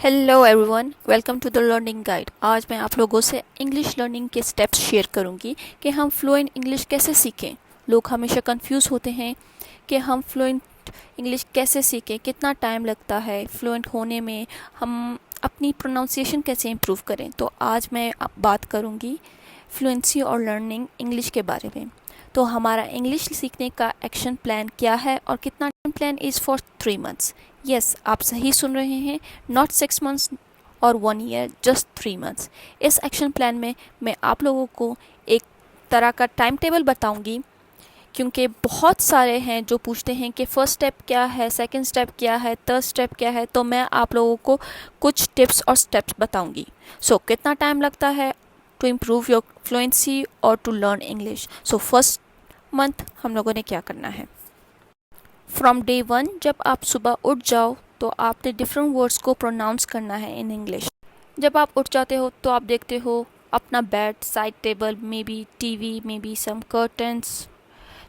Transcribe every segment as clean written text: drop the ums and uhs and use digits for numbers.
Hello everyone, welcome to the learning guide. आज मैं आप लोगों से इंग्लिश लर्निंग के स्टेप्स शेयर करूंगी कि हम फ्लुएंट इंग्लिश कैसे सीखें। लोग हमेशा कंफ्यूज होते हैं कि हम फ्लुएंट इंग्लिश कैसे सीखें, कितना टाइम लगता है फ्लुएंट होने में, हम अपनी प्रोनाउंसिएशन कैसे इम्प्रूव करें। तो आज मैं बात करूंगी फ्लुएंसी और लर्निंग इंग्लिश के बारे में। तो हमारा इंग्लिश सीखने का एक्शन प्लान क्या है और कितना time plan is for 3 months। Yes, आप सही सुन रहे हैं, नॉट 6 months और 1 year, जस्ट 3 months। इस एक्शन प्लान में मैं आप लोगों को एक तरह का टाइम टेबल बताऊंगी, क्योंकि बहुत सारे हैं जो पूछते हैं कि फर्स्ट स्टेप क्या है, सेकंड स्टेप क्या है, थर्ड स्टेप क्या है। तो मैं आप लोगों को कुछ टिप्स और स्टेप्स बताऊंगी। सो कितना टाइम लगता है टू इम्प्रूव योर फ्लुएंसी और to learn English. So first month हम लोगों ने क्या करना है। फ्रॉम डे 1 जब आप सुबह उठ जाओ तो आपने डिफरेंट वर्ड्स को प्रोनाउंस करना है इन इंग्लिश। जब आप उठ जाते हो तो आप देखते हो अपना bed, side table, maybe TV, maybe some curtains.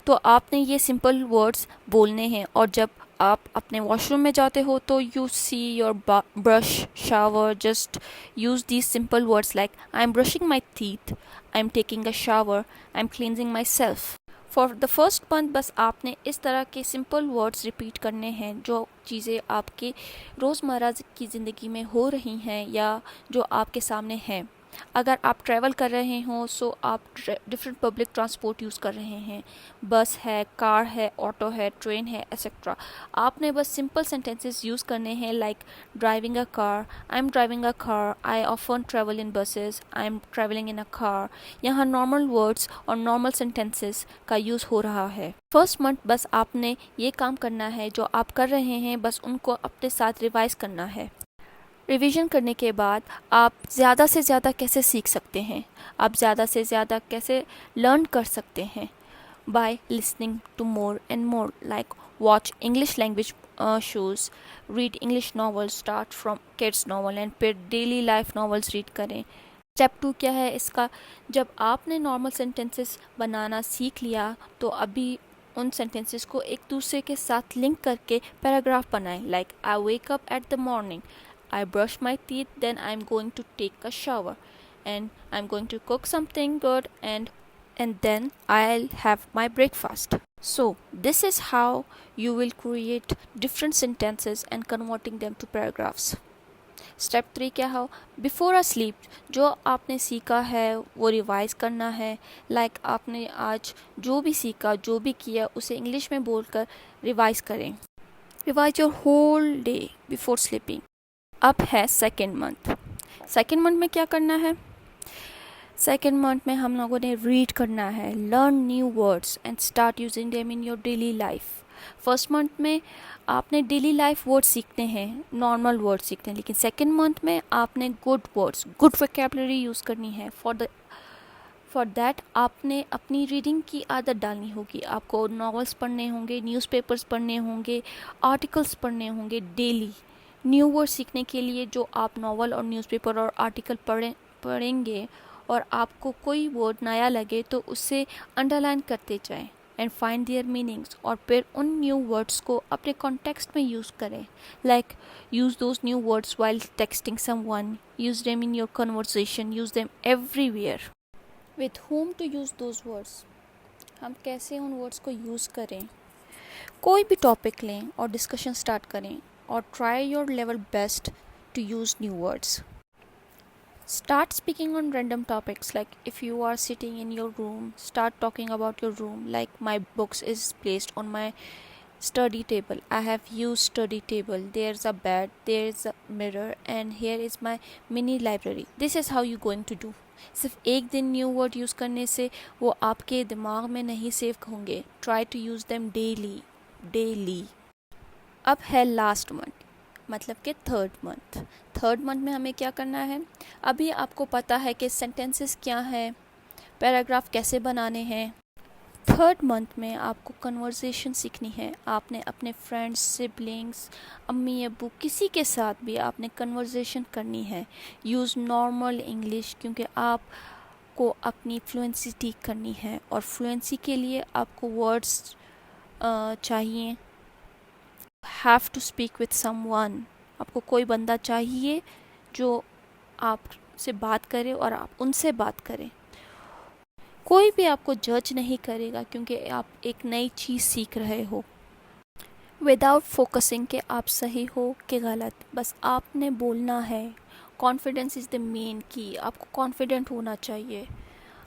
तो आपने ये सिंपल वर्ड्स बोलने हैं। और जब आप अपने वॉशरूम में जाते हो तो you see your brush, shower, just use these simple words like I am brushing my teeth, I am taking a shower, I am cleansing my self. For the first month बस आपने इस तरह के simple words repeat करने हैं, जो चीज़ें आपके रोज़मर्रा की ज़िंदगी में हो रही हैं या जो आपके सामने हैं। अगर आप ट्रैवल कर रहे हो सो आप डिफरेंट पब्लिक ट्रांसपोर्ट यूज़ कर रहे हैं, बस है, कार है, ऑटो है, ट्रेन है, एक्सेट्रा। आपने बस सिंपल सेंटेंसेस यूज़ करने हैं like driving a car, I am driving a car, I often travel in buses, I am travelling in a car. यहाँ नॉर्मल वर्ड्स और नॉर्मल सेंटेंसेस का यूज़ हो रहा है। फर्स्ट मंथ बस आपने ये काम करना है जो आप कर रहे हैं, बस उनको अपने साथ रिवाइज करना है। रिवीजन करने के बाद आप ज़्यादा से ज़्यादा कैसे सीख सकते हैं, आप ज़्यादा से ज़्यादा कैसे लर्न कर सकते हैं। By listening to more and more, like watch English language shows, read English novels, start from kids novel and फिर डेली लाइफ नॉवेल्स रीड करें। स्टेप 2 क्या है इसका, जब आपने नॉर्मल सेंटेंसेस बनाना सीख लिया तो अभी उन सेंटेंसेस को एक दूसरे के साथ लिंक करके पैराग्राफ बनाएं, like I wake up at the morning, I brush my teeth, then I'm going to take a shower, and I'm going to cook something good, and then I'll have my breakfast. So this is how you will create different sentences and converting them to paragraphs. Step 3 क्या हो, before a slip जो आपने सीखा है वो revise करना है। Like आपने आज जो भी सीखा, जो भी किया, उसे इंग्लिश में बोलकर रिवाइज करें। Revise your whole day before sleeping. अब है सेकेंड मंथ। सेकेंड मंथ में क्या करना है, सेकेंड मंथ में हम लोगों ने रीड करना है, learn new words and start using them in your daily life. First month में आपने डेली लाइफ वर्ड सीखते हैं, नॉर्मल वर्ड सीखते हैं, लेकिन सेकेंड मंथ में आपने good words, good vocabulary use करनी है। फॉर दैट आपने अपनी रीडिंग की आदत डालनी होगी। आपको नॉवेल्स पढ़ने होंगे, न्यूज़पेपर्स पढ़ने होंगे, आर्टिकल्स पढ़ने होंगे डेली। न्यू वर्ड सीखने के लिए जो आप नॉवल और न्यूज़पेपर और आर्टिकल पढ़ेंगे और आपको कोई वर्ड नया लगे तो उसे अंडरलाइन करते जाएं एंड फाइंड देयर मीनिंग्स, और फिर उन न्यू वर्ड्स को अपने कॉन्टेक्स्ट में यूज़ करें। Like use those new words while texting someone, use them in your conversation, use them everywhere. With whom to use those words, हम कैसे उन वर्ड्स को यूज़ करें। कोई भी टॉपिक लें और डिस्कशन स्टार्ट करें और try your level best to use new words. Start speaking on random topics, like if you are sitting in your room, start talking about your room, like my books is placed on my study table, I have used study table, there's a bed, there's a mirror, and here is my mini library. This is how you going to do. सिर्फ एक दिन new word use करने से वो आपके दिमाग में नहीं सेव होंगे। Try to use them daily. अब है लास्ट मंथ, मतलब कि थर्ड मंथ। थर्ड मंथ में हमें क्या करना है, अभी आपको पता है कि सेंटेंसेस क्या हैं, पैराग्राफ कैसे बनाने हैं। थर्ड मंथ में आपको कन्वर्सेशन सीखनी है। आपने अपने फ्रेंड्स, सिबलिंग्स, अम्मी अब्बू, किसी के साथ भी आपने कन्वर्सेशन करनी है। यूज़ नॉर्मल इंग्लिश, क्योंकि आपको अपनी फ्लुएंसी ठीक करनी है, और फ्लुएंसी के लिए आपको वर्ड्स चाहिए। Have to speak with someone, آپ کو کوئی بندہ چاہیے جو آپ سے بات کرے اور آپ ان سے بات کریں. کوئی بھی آپ کو جج نہیں کرے گا کیونکہ آپ ایک نئی چیز سیکھ رہے ہو. وداؤٹ فوکسنگ کہ آپ صحیح ہو کہ غلط، بس آپ نے بولنا ہے. کانفیڈنس از دا مین کی. آپ کو کانفیڈنٹ ہونا چاہیے.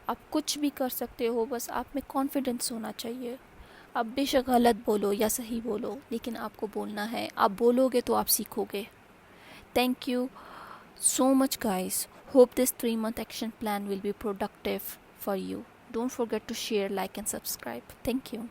آپ کچھ بھی کر سکتے ہو، بس آپ میں کانفیڈنس ہونا چاہیے. آپ بے شک غلط بولو یا صحیح بولو، لیکن آپ کو بولنا ہے. آپ بولو گے تو آپ سیکھو گے. Thank you so much guys. Hope this 3-month action plan will be productive for you. Don't forget to share, like and subscribe. Thank you.